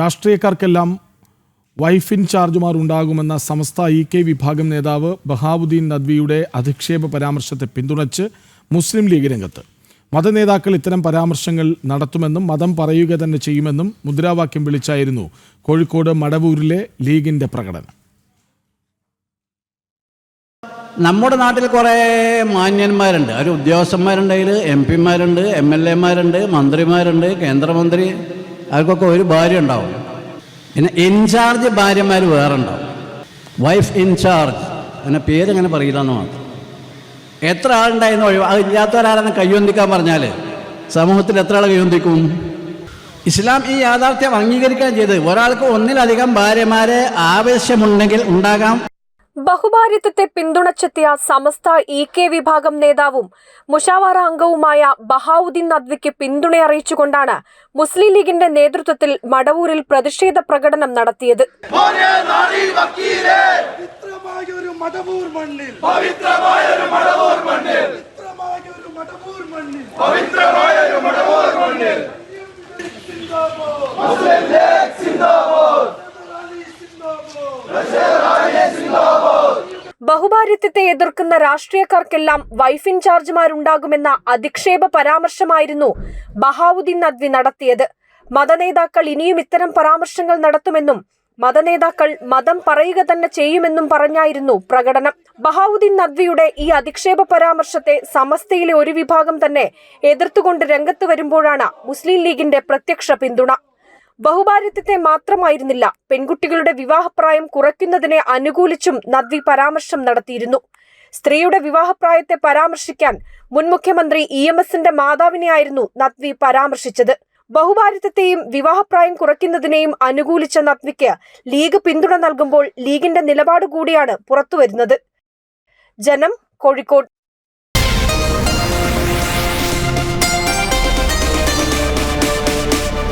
രാഷ്ട്രീയക്കാർക്കെല്ലാം wife ഇൻചാർജുമാർ ഉണ്ടാകുമെന്ന സമസ്ത EK വിഭാഗം നേതാവ് ബഹാവുദ്ദീൻ നദ്വിയുടെ അധിക്ഷേപ പരാമർശത്തെ പിന്തുണച്ച് മുസ്ലിം ലീഗ് രംഗത്ത്. മതനേതാക്കൾ ഇത്തരം പരാമർശങ്ങൾ നടത്തുമെന്നും മതം പറയുക തന്നെ ചെയ്യുമെന്നും മുദ്രാവാക്യം വിളിച്ചായിരുന്നു കോഴിക്കോട് മടവൂരിലെ ലീഗിന്റെ പ്രകടനം. നമ്മുടെ നാട്ടിൽ കുറേ മാന്യന്മാരുണ്ട്, അവർ ഉദ്യോഗസ്ഥന്മാരുണ്ട്, അതിൽ MP-മാരുണ്ട്, MLA-മാരുണ്ട്, മന്ത്രിമാരുണ്ട്, കേന്ദ്രമന്ത്രി. അവർക്കൊക്കെ ഒരു ഭാര്യ ഉണ്ടാവും. പിന്നെ ഇൻചാർജ് ഭാര്യമാർ വേറെ ഉണ്ടാവും. വൈഫ് ഇൻചാർജ് അങ്ങനെ പേരങ്ങനെ പറയില്ല എന്ന് മാത്രം. എത്ര ആളുണ്ടായിരുന്നു ഇല്ലാത്തവരാരെന്ന് കയ്യൊന്തിക്കാൻ പറഞ്ഞാൽ സമൂഹത്തിൽ എത്ര ആൾ കയ്യൊന്തിക്കും? ഇസ്ലാം ഈ യാഥാർത്ഥ്യം അംഗീകരിക്കാൻ ചെയ്ത് ഒരാൾക്ക് ഒന്നിലധികം ഭാര്യമാരെ ആവശ്യമുണ്ടെങ്കിൽ ഉണ്ടാകാം. ബഹുഭാര്യത്വത്തെ പിന്തുണച്ചെത്തിയ സമസ്ത EK വിഭാഗം നേതാവും മുഷാവറ അംഗവുമായ ബഹാവുദ്ദീൻ നദ്വിക്ക് പിന്തുണയറിയിച്ചുകൊണ്ടാണ് മുസ്ലിം ലീഗിന്റെ നേതൃത്വത്തിൽ മടവൂരിൽ പ്രതിഷേധ പ്രകടനം നടത്തിയത്. ബഹുഭാര്യത്വത്തെ എതിർക്കുന്ന രാഷ്ട്രീയക്കാർക്കെല്ലാം വൈഫ് ഇൻചാർജുമാരുണ്ടാകുമെന്ന അധിക്ഷേപ പരാമർശമായിരുന്നു ബഹാവുദ്ദീൻ നദ്വി നടത്തിയത്. മതനേതാക്കൾ ഇനിയും ഇത്തരം പരാമർശങ്ങൾ നടത്തുമെന്നും മതനേതാക്കൾ മതം പറയുക തന്നെ ചെയ്യുമെന്നും പറഞ്ഞായിരുന്നു പ്രകടനം. ബഹാവുദ്ദീൻ നദ്വിയുടെ ഈ അധിക്ഷേപ പരാമർശത്തെ സമസ്തയിലെ ഒരു വിഭാഗം തന്നെ എതിർത്തുകൊണ്ട് രംഗത്ത് വരുമ്പോഴാണ് മുസ്ലിം ലീഗിന്റെ പ്രത്യക്ഷ പിന്തുണ. ബഹുഭാര്യത്വത്തെ മാത്രമായിരുന്നില്ല, പെൺകുട്ടികളുടെ വിവാഹപ്രായം കുറയ്ക്കുന്നതിനെ അനുകൂലിച്ചും നദ്വി പരാമർശം നടത്തിയിരുന്നു. സ്ത്രീയുടെ വിവാഹപ്രായത്തെ പരാമർശിക്കാൻ മുൻ മുഖ്യമന്ത്രി EMSന്റെ മാതാവിനെയായിരുന്നു നദ്വി പരാമർശിച്ചത്. ബഹുഭാര്യത്വത്തെയും വിവാഹപ്രായം കുറയ്ക്കുന്നതിനെയും അനുകൂലിച്ച നദ്വിക്ക് ലീഗ് പിന്തുണ നൽകുമ്പോൾ ലീഗിന്റെ നിലപാട് കൂടിയാണ് പുറത്തുവരുന്നത്. ജനം, കോഴിക്കോട്.